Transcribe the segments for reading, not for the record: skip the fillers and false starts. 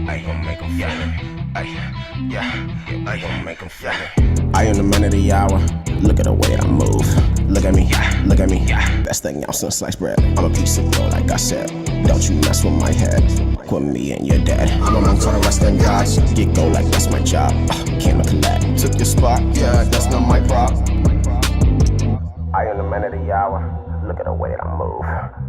I gon' make them feel it. Yeah, I gon' make them feel it. I am the man of the hour. Look at the way I move. Look at me, look at me. Best thing out since sliced bread. I'm a piece of dough, like I said. Don't you mess with my head. With me and your dad. I'm amongst all the rest of guys. Get go like that's my job. Came to collect. Took your spot, yeah, that's not my prop. I am the man of the hour. Look at the way that I move.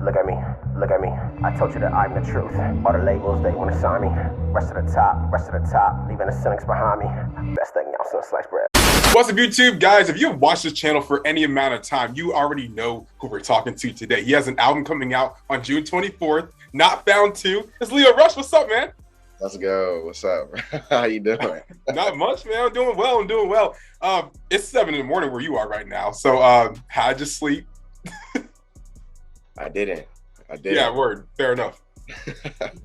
Look at me, look at me. I told you that I'm the truth. All the labels, they wanna sign me. Rest of the top, leaving the cynics behind me. Best thing out since sliced bread. What's up, YouTube, guys? If you've watched this channel for any amount of time, you already know who we're talking to today. He has an album coming out on June 24th, Not Found 2. It's Lio Rush. What's up, man? Let's go. What's up? How you doing? Not much, man. I'm doing well. It's 7 in the morning where you are right now. So how'd you sleep? I didn't. Yeah, word. Fair enough.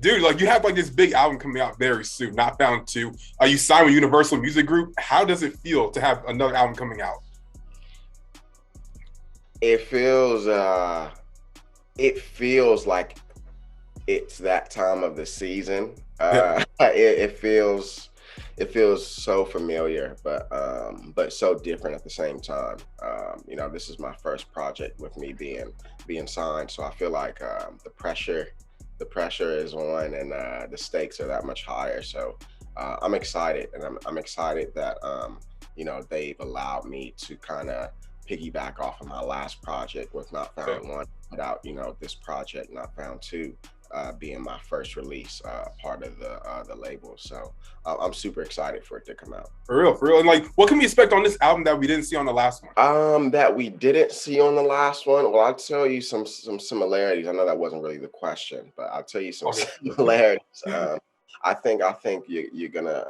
Dude, like you have like this big album coming out very soon, Not Found 2. You signed with Universal Music Group. How does it feel to have another album coming out? It feels like it's that time of the season. It feels so familiar, but so different at the same time. You know, this is my first project with me being signed, so I feel like the pressure is on, and the stakes are that much higher. So I'm excited, and I'm excited that you know, they've allowed me to kind of piggyback off of my last project with Not Found 1, without, you know, this project Not Found 2 being my first release, part of the label. So I'm super excited for it to come out. For real. And like, what can we expect on this album that we didn't see on the last one? That we didn't see on the last one. Well, I'll tell you some similarities. I know that wasn't really the question, but I'll tell you some similarities. I think you're gonna.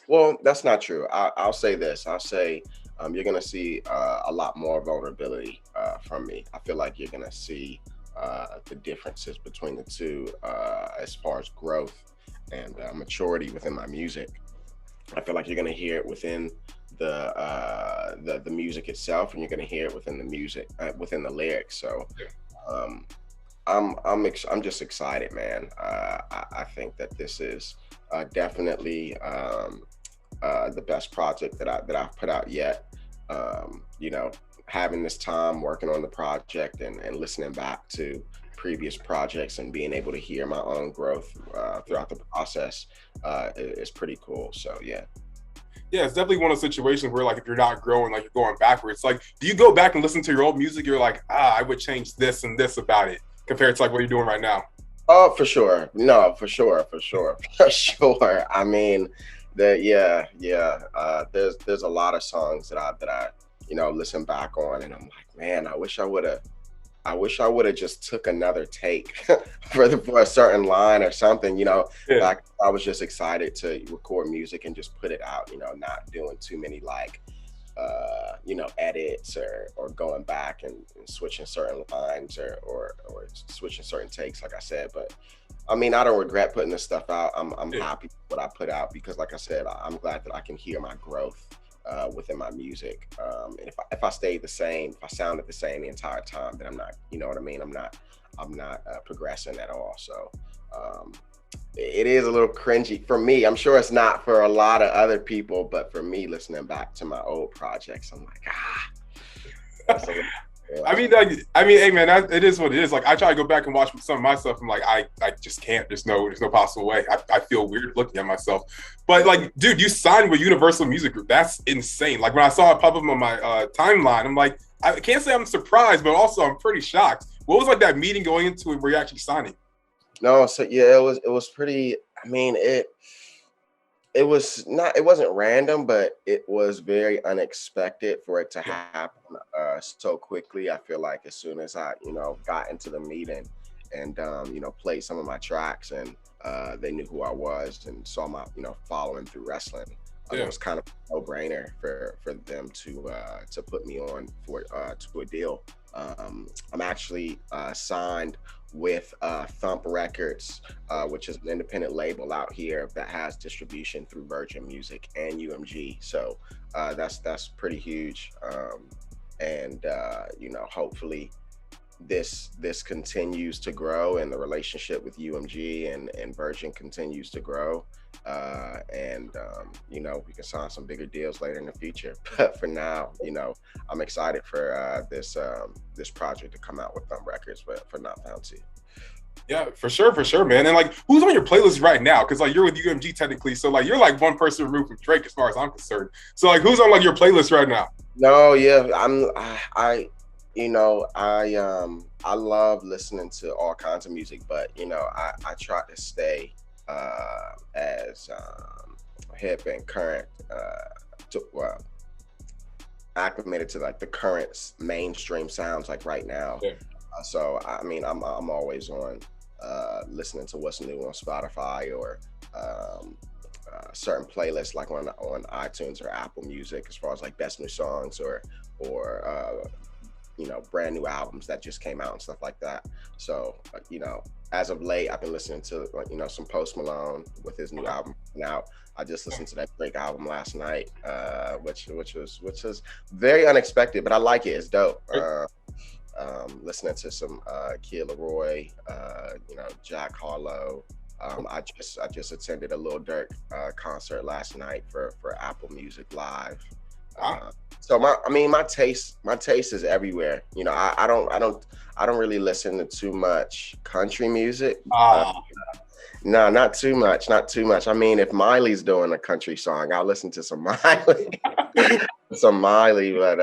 Well, that's not true. I'll say this. I'll say you're gonna see a lot more vulnerability from me. I feel like you're gonna see the differences between the two as far as growth and maturity within my music. I feel like you're going to hear it within the music itself, and you're going to hear it within the music, within the lyrics. So I'm just excited, man. I think that this is definitely the best project that I've put out yet. You know, having this time working on the project and listening back to previous projects and being able to hear my own growth throughout the process is pretty cool. So yeah, it's definitely one of those situations where, like, if you're not growing, like, you're going backwards. Like, do you go back and listen to your old music? You're like, I would change this and this about it compared to like what you're doing right now. Oh, for sure. No, for sure. I mean, there's a lot of songs that I you know, listen back on, and I'm like, man, I wish I would have just took another take for a certain line or something, you know. Like, I was just excited to record music and just put it out, you know, not doing too many like you know, edits or going back and switching certain lines or switching certain takes, like I said. But I mean, I don't regret putting this stuff out. I'm happy with what I put out, because like I said, I'm glad that I can hear my growth within my music. And if I stayed the same, if I sounded the same the entire time, then I'm not, you know what I mean? I'm not progressing at all. So it is a little cringy for me. I'm sure it's not for a lot of other people, but for me, listening back to my old projects, I'm like, I mean, hey man, it is what it is. Like, I try to go back and watch some of my stuff. I'm like, I just can't. There's no possible way. I feel weird looking at myself. But like, dude, you signed with Universal Music Group. That's insane. Like, when I saw it pop up on my timeline, I'm like, I can't say I'm surprised, but also I'm pretty shocked. What was like that meeting going into it where you're actually signing? No, so yeah, it was pretty. I mean, it wasn't random, but it was very unexpected for it to happen so quickly. I feel like as soon as I, you know, got into the meeting and you know, played some of my tracks, and they knew who I was and saw my, you know, following through wrestling. It was kind of a no-brainer for them to put me on to a deal. I'm actually signed with Thump Records, which is an independent label out here that has distribution through Virgin Music and UMG. So that's pretty huge. And you know, hopefully this continues to grow, and the relationship with UMG and Virgin continues to grow, and we can sign some bigger deals later in the future. But for now, I'm excited for this project to come out with Thump Records, but for Not Found 2. Yeah, for sure, man. And like, who's on your playlist right now? Because like you're with UMG technically, so like you're like one person removed from Drake as far as I'm concerned. So like, who's on like your playlist right now? No, yeah, I love listening to all kinds of music, but I try to stay as hip and current, acclimated to like the current mainstream sounds like right now. Yeah. So I mean, I'm always on listening to what's new on Spotify or certain playlists like on iTunes or Apple Music, as far as like best new songs or brand new albums that just came out and stuff like that. So as of late, I've been listening to some Post Malone with his new album now. I just listened to that Drake album last night, which was very unexpected, but I like it. It's dope. Listening to some Kid Leroy, Jack Harlow. I just attended a Lil Durk concert last night for Apple Music Live. So my taste is everywhere. I don't really listen to too much country music. No, not too much. I mean, if Miley's doing a country song, I'll listen to some Miley, but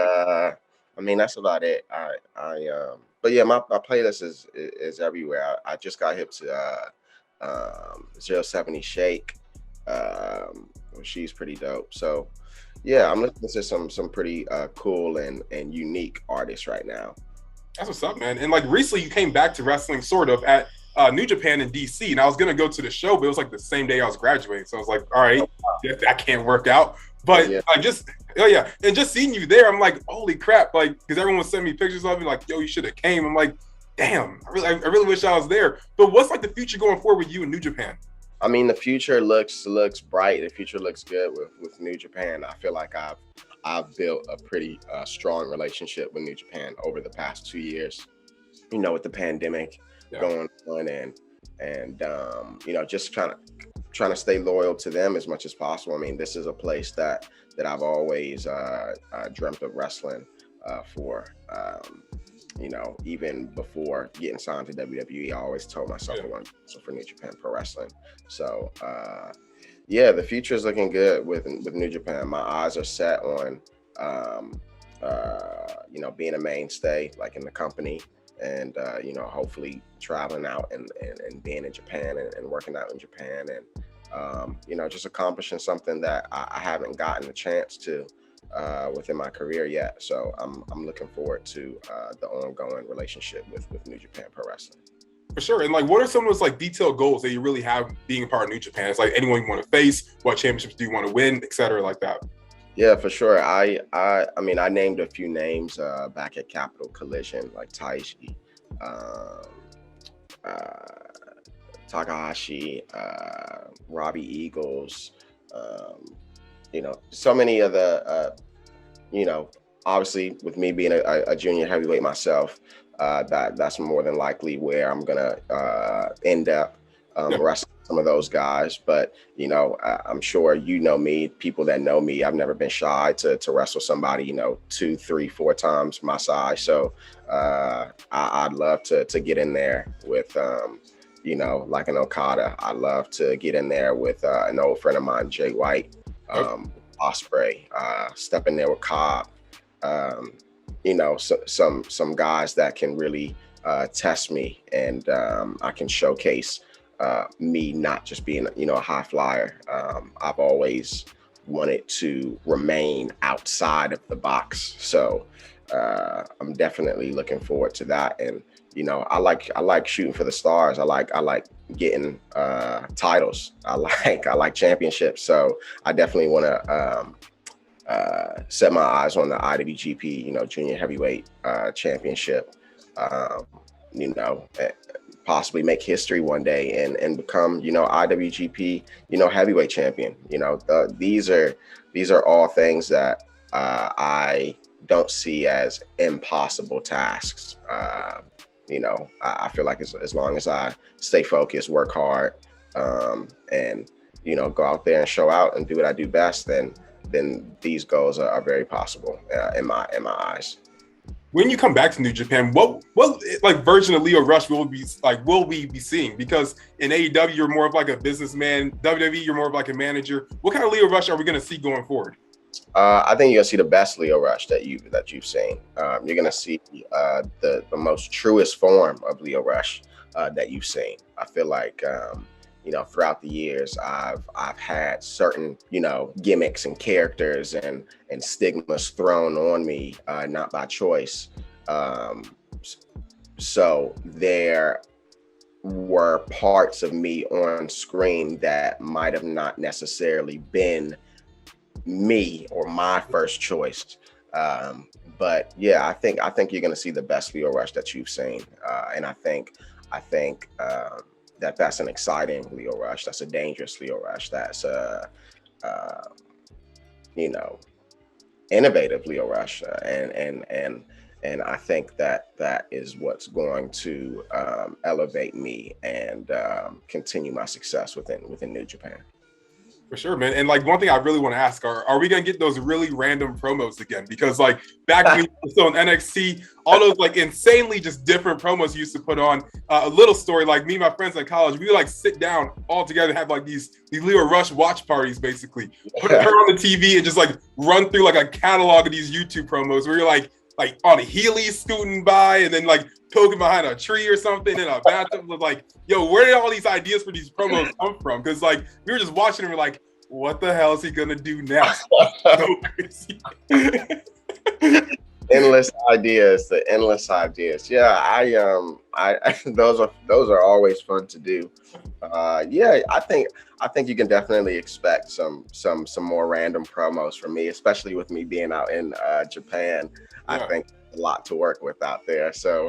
I mean, that's about it. But yeah, my playlist is everywhere. I just got hip to 070 Shake. She's pretty dope. So yeah, I'm listening to some pretty cool and unique artists right now. That's what's up, man. And like recently, you came back to wrestling sort of at New Japan in DC, and I was gonna go to the show, but it was like the same day I was graduating, so I was like, all right, that can't work out. But Yeah. and just seeing you there, I'm like, holy crap, like, because everyone was sending me pictures of you, like, yo, you should have came. I'm like, damn, I really wish I was there. But what's like the future going forward with you in New Japan? I mean, the future looks bright. The future looks good with New Japan. I feel like I've built a pretty strong relationship with New Japan over the past 2 years. With the pandemic going on, and just trying to stay loyal to them as much as possible. I mean, this is a place that I've always dreamt of wrestling for. Even before getting signed to WWE, I always told myself I wanted to wrestle for New Japan Pro Wrestling. So the future is looking good with New Japan. My eyes are set on being a mainstay like in the company, and hopefully traveling out and being in Japan and working out in Japan, and just accomplishing something that I haven't gotten a chance to within my career yet. So I'm looking forward to the ongoing relationship with New Japan Pro Wrestling. For sure. And like, what are some of those like detailed goals that you really have being a part of New Japan? It's like anyone you want to face, what championships do you want to win, et cetera, like that. Yeah, for sure. I mean, I named a few names back at Capitol Collision, like Taishi, Takahashi, Robbie Eagles, so many of the, obviously with me being a junior heavyweight myself, that's more than likely where I'm gonna end up wrestling some of those guys. But I'm sure me, people that know me, I've never been shy to wrestle somebody 2, 3, 4 times my size. So I'd love to get in there with like an Okada. I'd love to get in there with an old friend of mine, Jay White, Osprey, step in there with Cobb. Some guys that can really test me, and I can showcase me not just being a high flyer. I've always wanted to remain outside of the box, so I'm definitely looking forward to that. And I like shooting for the stars. I like getting titles. I like championships. So I definitely want to set my eyes on the IWGP, junior heavyweight championship. Possibly make history one day and become, IWGP, heavyweight champion. These are all things that I don't see as impossible tasks. I feel like as long as I stay focused, work hard, and go out there and show out and do what I do best, then these goals are very possible in my eyes. When you come back to New Japan, what like version of Lio Rush will we be seeing? Because in AEW you're more of like a businessman, WWE you're more of like a manager. What kind of Lio Rush are we going to see going forward? I think you're gonna see the best Lio Rush that you've seen. You're gonna see the most truest form of Lio Rush that you've seen. I feel like throughout the years I've had certain gimmicks and characters and stigmas thrown on me, not by choice. So there were parts of me on screen that might have not necessarily been me or my first choice. But yeah, I think you're going to see the best Lio Rush that you've seen. And I think that's an exciting Lio Rush. That's a dangerous Lio Rush. That's innovative Lio Rush. And I think that is what's going to elevate me and continue my success within New Japan. For sure, man. And like one thing I really want to ask are we gonna get those really random promos again? Because like back when we were still in NXT, all those like insanely just different promos you used to put on. A little story, like me and my friends in college, we would like sit down all together and have like these Lio Rush watch parties, basically. Put her on the TV and just like run through like a catalog of these YouTube promos where you're like on a Heelys scooting by and then like poking behind a tree or something in a bathtub. Was like, yo, where did all these ideas for these promos come from? Because like we were just watching and we're like, what the hell is he gonna do next? Endless ideas. Yeah, I those are always fun to do. Yeah, I think you can definitely expect some more random promos from me, especially with me being out in Japan. Yeah. I think a lot to work with out there, so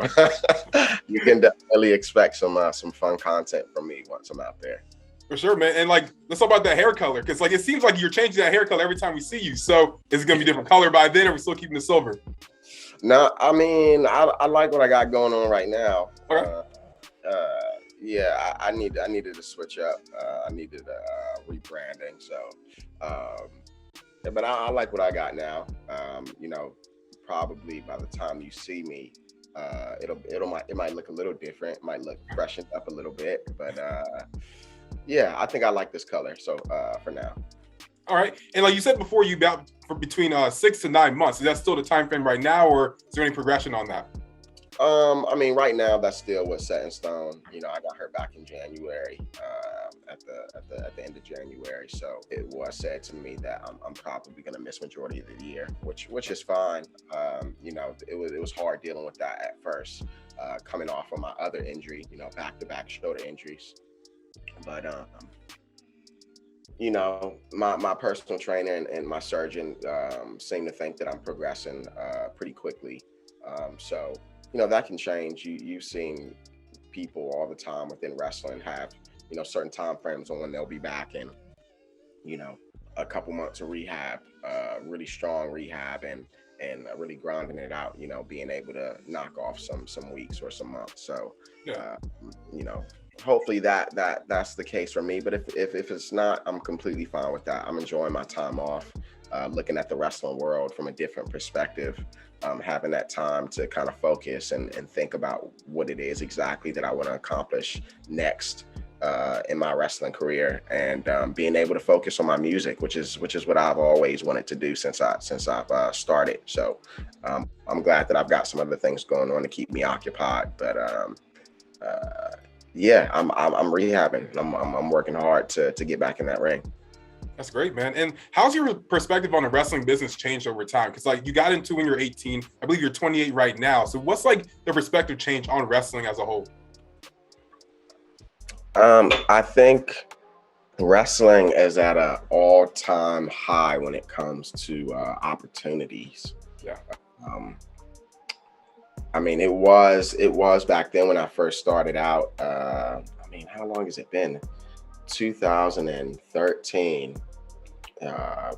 you can definitely expect some fun content from me once I'm out there. For sure, man. And like, let's talk about that hair color, because like it seems like you're changing that hair color every time we see you. So is it gonna be different color by then, or are we still keeping the silver? No, I mean I like what I got going on right now. Okay. Yeah, I needed to switch up. I needed rebranding. So, but I like what I got now. Probably by the time you see me, it might look a little different. It might look freshened up a little bit, but yeah, I think I like this color. So for now. All right, and like you said before, you about for between 6 to 9 months. Is that still the time frame right now, or is there any progression on that? I mean, right now that's still what's set in stone. I got hurt back in January, at the end of January. So it was said to me that I'm probably going to miss majority of the year, which is fine. It was hard dealing with that at first, coming off of my other injury, back-to-back shoulder injuries. But my personal trainer and my surgeon seem to think that I'm progressing pretty quickly. So that can change. You've seen people all the time within wrestling have, certain time frames on when they'll be back in, a couple months of rehab, really strong rehab and really grinding it out, being able to knock off some weeks or some months. So, yeah. Hopefully that's the case for me. But if it's not, I'm completely fine with that. I'm enjoying my time off, looking at the wrestling world from a different perspective, having that time to kind of focus and think about what it is exactly that I want to accomplish next in my wrestling career, and being able to focus on my music, which is what I've always wanted to do since I've started. So I'm glad that I've got some other things going on to keep me occupied. But yeah, I'm rehabbing. I'm working hard to get back in that ring. That's great, man. And how's your perspective on the wrestling business changed over time? Because like you got into when you're 18, I believe you're 28 right now. So what's like the perspective change on wrestling as a whole? I think wrestling is at an all-time high when it comes to opportunities. Yeah. I mean, it was back then when I first started out. How long has it been? 2013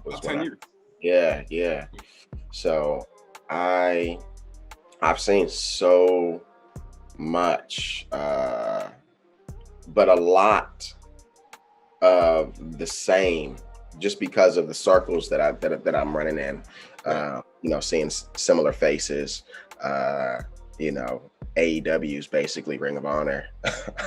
was 10 years. Yeah. So I've seen so much, but a lot of the same, just because of the circles that I'm running in. Seeing similar faces. AEW is basically Ring of Honor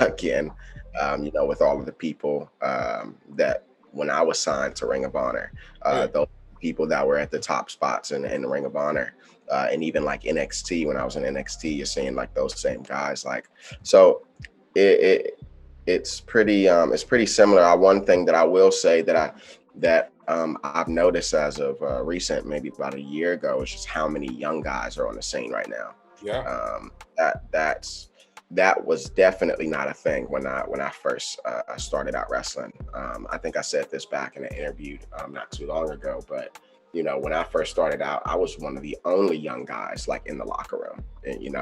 again. With all of the people that when I was signed to Ring of Honor, those people that were at the top spots in the Ring of Honor, and even like NXT, when I was in NXT, you're seeing like those same guys. Like, so it's pretty similar. One thing that I will say that I've noticed as of recent, maybe about a year ago, is just how many young guys are on the scene right now. Yeah. That was definitely not a thing when I first started out wrestling. I think I said this back in an interview not too long ago, but when I first started out, I was one of the only young guys like in the locker room, and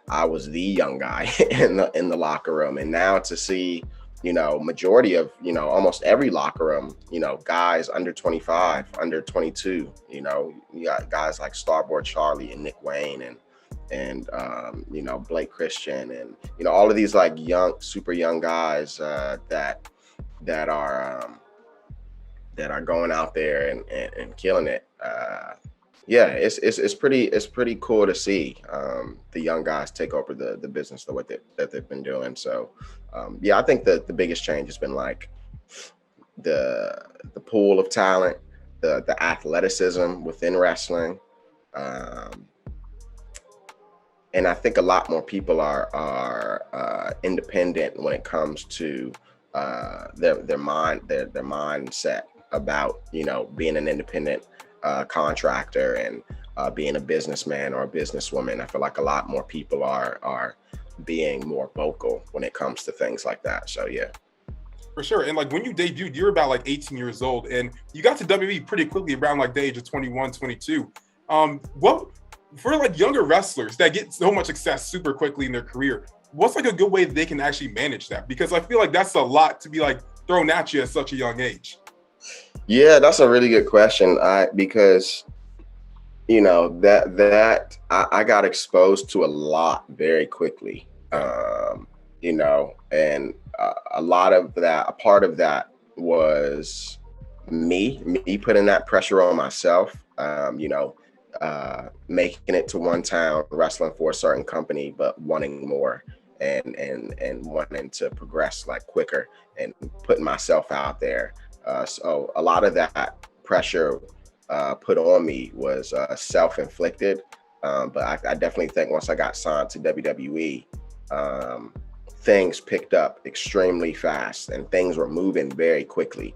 I was the young guy in the locker room. And now to see majority of almost every locker room, guys under 25, under 22, you got guys like Starboard Charlie and Nick Wayne and Blake Christian, and all of these like super young guys that are going out there and killing it. It's pretty cool to see the young guys take over the business that they've been doing. So I think that the biggest change has been like the pool of talent, the athleticism within wrestling. And I think a lot more people are independent when it comes to their mindset about being an independent contractor and being a businessman or a businesswoman. I feel like a lot more people are being more vocal when it comes to things like that. So yeah. For sure. And like when you debuted, you were about like 18 years old, and you got to WWE pretty quickly around like the age of 21, 22. What for like younger wrestlers that get so much success super quickly in their career, what's like a good way that they can actually manage that? Because I feel like that's a lot to be like thrown at you at such a young age. Yeah, that's a really good question. Because that I got exposed to a lot very quickly. And a part of that was me putting that pressure on myself. Making it to one town, wrestling for a certain company, but wanting more and wanting to progress like quicker and putting myself out there. So a lot of that pressure put on me was self-inflicted. But I definitely think once I got signed to WWE, things picked up extremely fast and things were moving very quickly.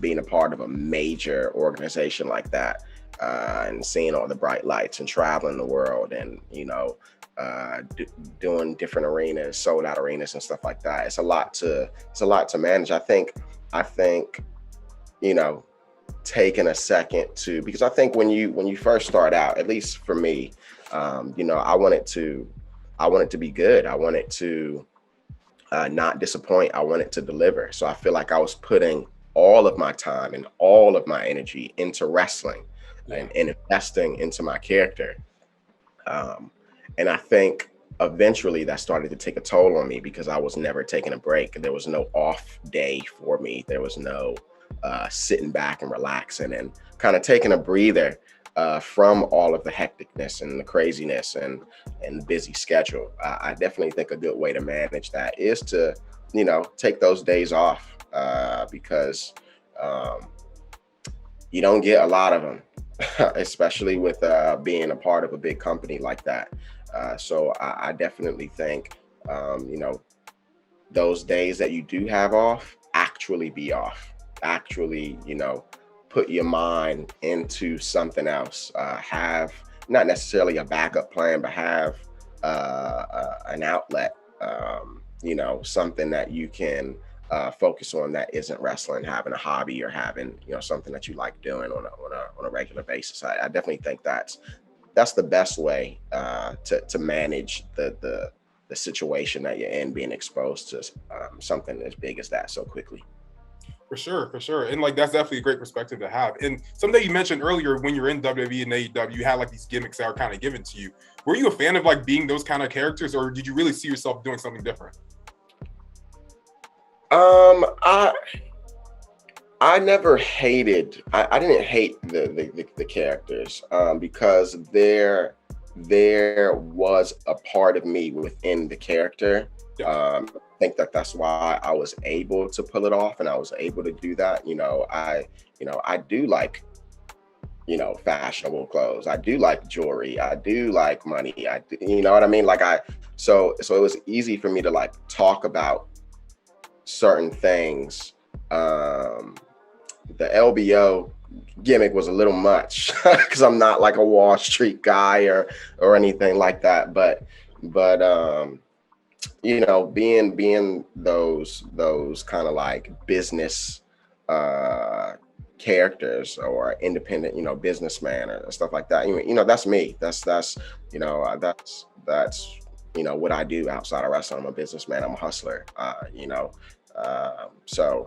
Being a part of a major organization like that, and seeing all the bright lights and traveling the world and, doing different arenas, sold out arenas and stuff like that. It's a lot to manage. I think, taking a second because I think when you first start out, at least for me, I wanted to be good. I wanted to not disappoint. I wanted to deliver. So I feel like I was putting all of my time and all of my energy into wrestling and investing into my character. And I think eventually that started to take a toll on me because I was never taking a break. There was no off day for me. There was no sitting back and relaxing and kind of taking a breather from all of the hecticness and the craziness and the busy schedule. I definitely think a good way to manage that is to, take those days off. Because you don't get a lot of them, especially with being a part of a big company like that. So I definitely think, those days that you do have off, actually be off. Actually, put your mind into something else. Have not necessarily a backup plan, but have an outlet, something that you can focus on that isn't wrestling, having a hobby or having something that you like doing on a regular basis. I definitely think that's the best way to manage the situation that you're in, being exposed to something as big as that so quickly. For sure, for sure. And like that's definitely a great perspective to have. And something you mentioned earlier, when you're in WWE and AEW, you had like these gimmicks that are kind of given to you. Were you a fan of like being those kind of characters, or did you really see yourself doing something different? I never hated. I didn't hate the characters because there was a part of me within the character. I think that's why I was able to pull it off, and I was able to do that. I do like, fashionable clothes. I do like jewelry. I do like money. You know what I mean? So it was easy for me to like talk about certain things. The LBO gimmick was a little much because I'm not like a Wall Street guy or anything like that. But being those kind of like business characters or independent, businessman or stuff like that. That's me. That's what I do outside of wrestling. I'm a businessman. I'm a hustler. So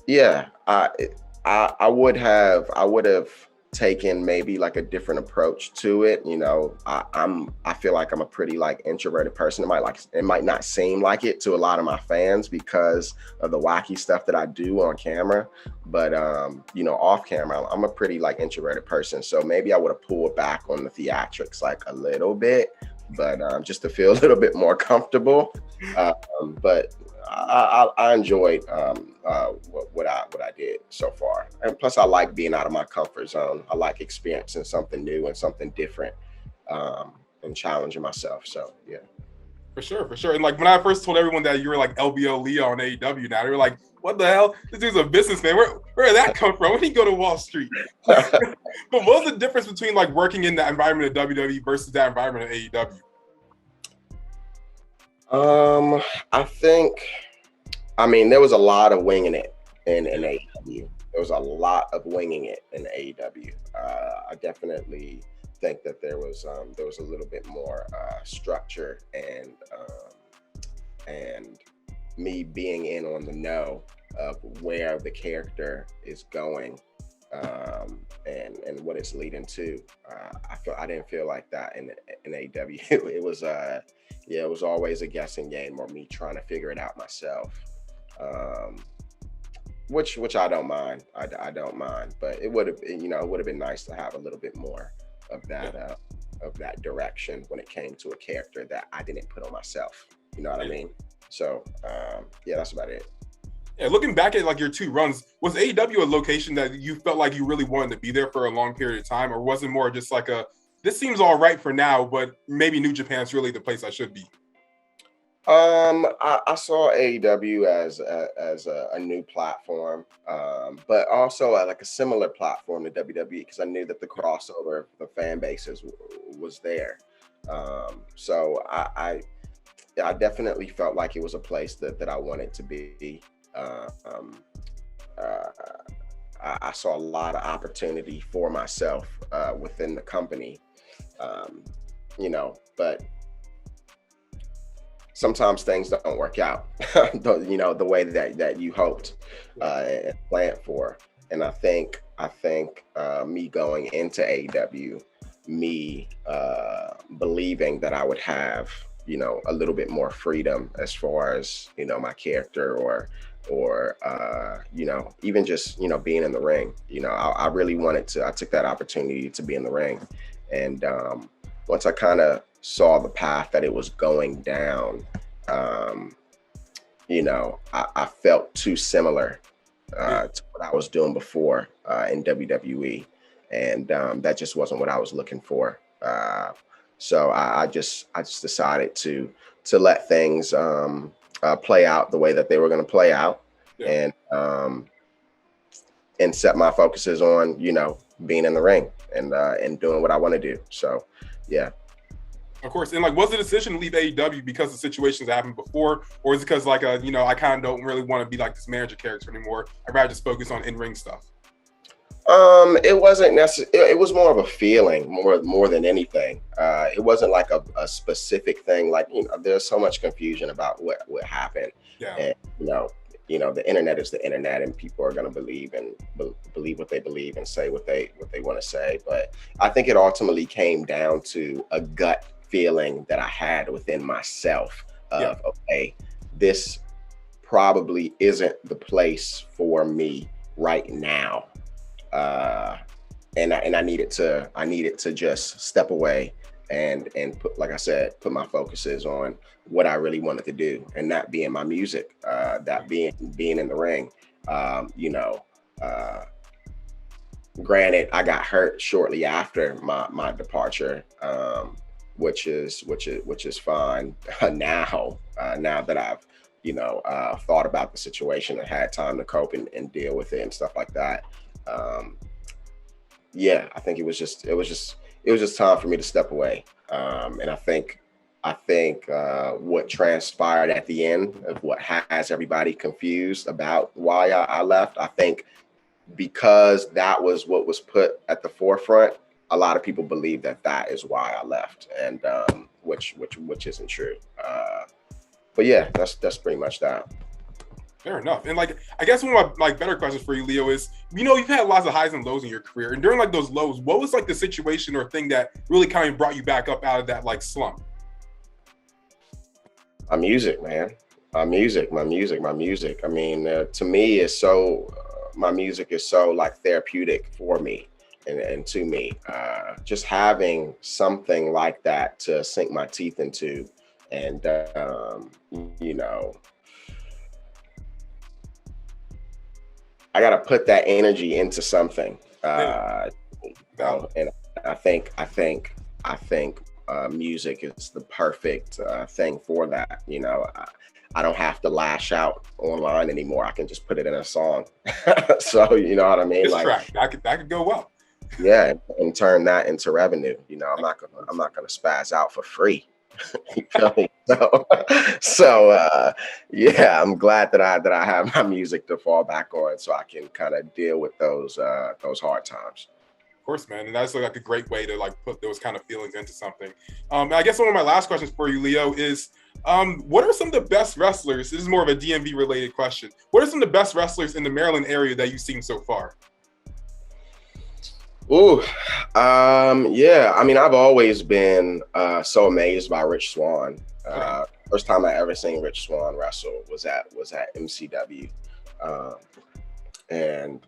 yeah, I would have taken maybe like a different approach to it. I feel like I'm a pretty like introverted person. It might not seem like it to a lot of my fans because of the wacky stuff that I do on camera, but off camera, I'm a pretty like introverted person. So maybe I would have pulled back on the theatrics like a little bit, but just to feel a little bit more comfortable. But I enjoyed what I did so far, and plus I like being out of my comfort zone. I like experiencing something new and something different, and challenging myself. So yeah, for sure. And like when I first told everyone that you were like LBO Lio on AEW, now they were like, "What the hell? This dude's a businessman. Where did that come from? When did he go to Wall Street?" But what was the difference between like working in that environment of WWE versus that environment of AEW? There was a lot of winging it in AEW. There was a lot of winging it in AEW. I definitely think that there was a little bit more structure and me being in on the know of where the character is going and what it's leading to. I didn't feel like that in AEW. It was always a guessing game or me trying to figure it out myself. Which I don't mind. I don't mind, but it would have been nice to have a little bit more of that direction when it came to a character that I didn't put on myself. You know what I mean? So that's about it. Yeah, looking back at like your two runs, was AEW a location that you felt like you really wanted to be there for a long period of time, or was it more just like this seems all right for now, but maybe New Japan's really the place I should be? I saw AEW as a new platform, but also like a similar platform to WWE because I knew that the crossover, the fan bases was there. So I definitely felt like it was a place that I wanted to be. I saw a lot of opportunity for myself within the company, but sometimes things don't work out, the way that you hoped and planned for. And I think me going into AEW, me believing that I would have, a little bit more freedom as far as, my character or even just, being in the ring. I really I took that opportunity to be in the ring. And once I kind of saw the path that it was going down, I felt too similar to what I was doing before in WWE. And that just wasn't what I was looking for. So I just decided to let things play out the way that they were going to play out, and set my focuses on, being in the ring and doing what I want to do. So, yeah. Of course. And like, was the decision to leave AEW because of situations that happened before, or is it because like, I kind of don't really want to be like this manager character anymore? I'd rather just focus on in-ring stuff. It wasn't necessary. It was more of a feeling more than anything. It wasn't like a specific thing. Like, there's so much confusion about what happened. Yeah. And, you know, the internet is the internet, and people are going to believe what they believe and say what they want to say. But I think it ultimately came down to a gut feeling that I had within myself of, okay, this probably isn't the place for me right now. And I needed to just step away and put, like I said, put my focuses on what I really wanted to do, and that being my music, that being in the ring. Granted, I got hurt shortly after my departure, which is fine now. Now that I've thought about the situation and had time to cope and deal with it and stuff like that. I think it was just time for me to step away. And I think what transpired at the end of what has everybody confused about why I left, I think because that was what was put at the forefront, a lot of people believe that is why I left, and which isn't true. But yeah, that's pretty much that. Fair enough. And like, I guess one of my better questions for you, Lio, is, you've had lots of highs and lows in your career, and during like those lows, what was like the situation or thing that really kind of brought you back up out of that like slump? My music, man. My music. I mean, to me, it's so. My music is so like therapeutic for me and to me. Just having something like that to sink my teeth into, and I got to put that energy into something. And I think music is the perfect thing for that. I don't have to lash out online anymore. I can just put it in a song. So you know what I mean? It's like track. That could go well. Yeah, and turn that into revenue. I'm not gonna spaz out for free. You feel me? So I'm glad that I have my music to fall back on, so I can kind of deal with those hard times. Of course, man, and that's like a great way to like put those kind of feelings into something. I guess one of my last questions for you, Lio, is what are some of the best wrestlers? This is more of a DMV related question. What are some of the best wrestlers in the Maryland area that you've seen so far? Ooh, I mean, I've always been so amazed by Rich Swann. First time I ever seen Rich Swann wrestle was at MCW, and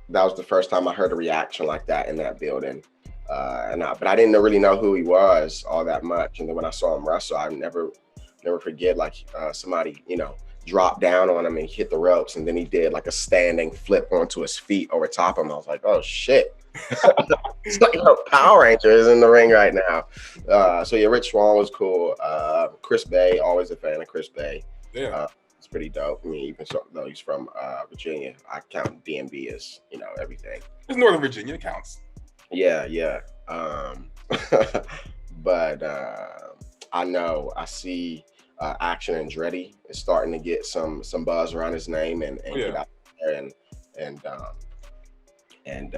that was the first time I heard a reaction like that in that building. But I didn't really know who he was all that much, and then when I saw him wrestle, I never forget, like somebody dropped down on him and hit the ropes, and then he did like a standing flip onto his feet over top of him. I was like, oh shit. It's like Power Rangers in the ring right now. So yeah, Rich Swann was cool. Chris Bay, always a fan of Chris Bay. Yeah, it's pretty dope. I mean, even though he's from Virginia, I count DMV as everything. It's Northern Virginia, counts. Yeah. But I see Action Andretti is starting to get some buzz around his name and get out there and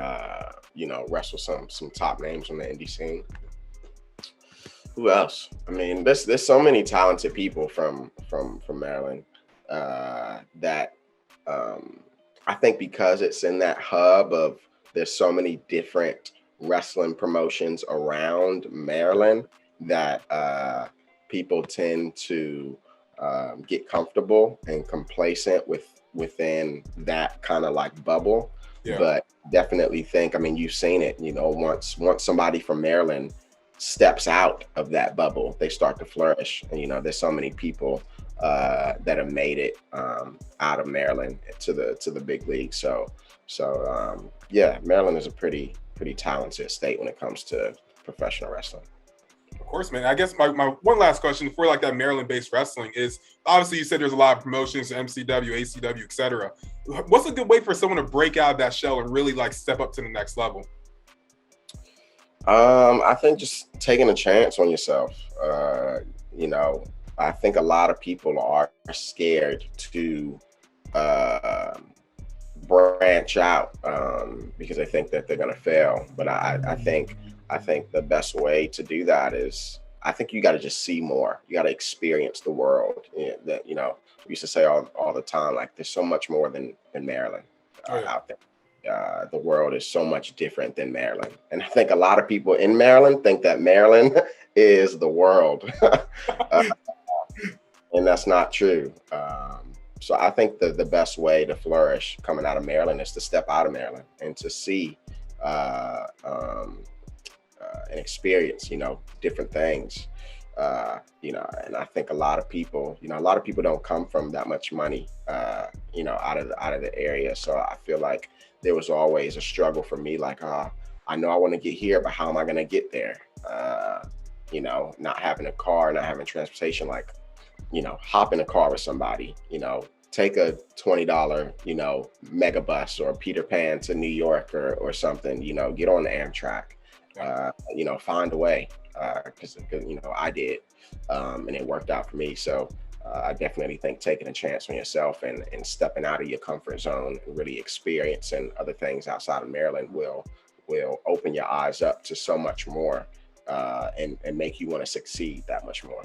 wrestle some top names from the indie scene. Who else? I mean, there's so many talented people from Maryland that I think because it's in that hub of there's so many different wrestling promotions around Maryland that people tend to get comfortable and complacent within that kind of like bubble. Yeah. But definitely think, I mean, you've seen it, once somebody from Maryland steps out of that bubble, they start to flourish. And, there's so many people that have made it out of Maryland to the big league. So Maryland is a pretty talented state when it comes to professional wrestling. Of course, man. I guess my one last question for like that Maryland-based wrestling is, obviously you said there's a lot of promotions, MCW, ACW, etc. What's a good way for someone to break out of that shell and really like step up to the next level? I think just taking a chance on yourself. I think a lot of people are scared to branch out because they think that they're going to fail. But I think the best way to do that is I think you got to just see more. You got to experience the world. That, you know, we used to say all the time, like there's so much more than Maryland out there. The world is so much different than Maryland. And I think a lot of people in Maryland think that Maryland is the world. And that's not true. So I think the best way to flourish coming out of Maryland is to step out of Maryland and to see and experience, you know, different things. You know, and I think a lot of people don't come from that much money, you know, out of the area. So I feel like there was always a struggle for me, like, I know I want to get here, but how am I going to get there? You know, not having a car, not having transportation, like, you know, hop in a car with somebody, you know, take a $20, you know, mega bus or Peter Pan to New York or something, you know, get on the Amtrak, you know, find a way, because, you know, I did, and it worked out for me. So I definitely think taking a chance on yourself and stepping out of your comfort zone and really experiencing other things outside of Maryland will open your eyes up to so much more, and make you want to succeed that much more.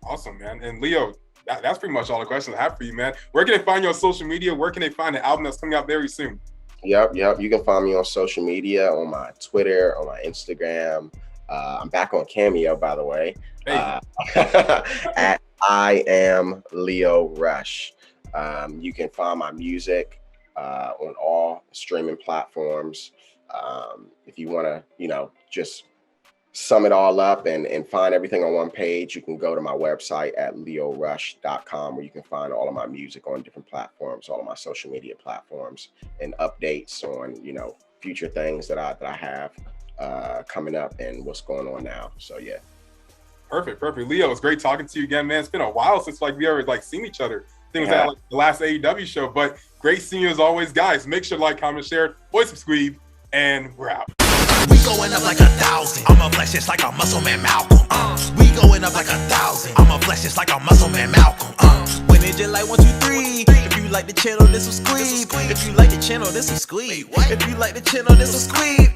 Awesome, man. And Lio, that's pretty much all the questions I have for you, man. Where can they find you on social media? Where can they find the album that's coming out very soon? Yep. You can find me on social media, on my Twitter, on my Instagram. I'm back on Cameo, by the way. Hey. At I am Lio Rush. You can find my music on all streaming platforms. If you want to, you know, just sum it all up and find everything on one page, you can go to my website at liorush.com, where you can find all of my music on different platforms, all of my social media platforms, and updates on, you know, future things that I have coming up and what's going on now. So yeah. Perfect. Lio, it's great talking to you again, man. It's been a while since we ever seen each other. I think it was at the last AEW show, but great seeing you as always, guys. Make sure to like, comment, share, voice subscribe, and we're out. We going up like 1,000. I'm a flex just like a muscle man Malcolm. We going up like 1,000. I'm a flex just like a muscle man Malcolm. When it just like 1, 2, 3. If you like the channel, this will squeeze. If you like the channel, this will squeeze. If you like the channel, this will squeeze.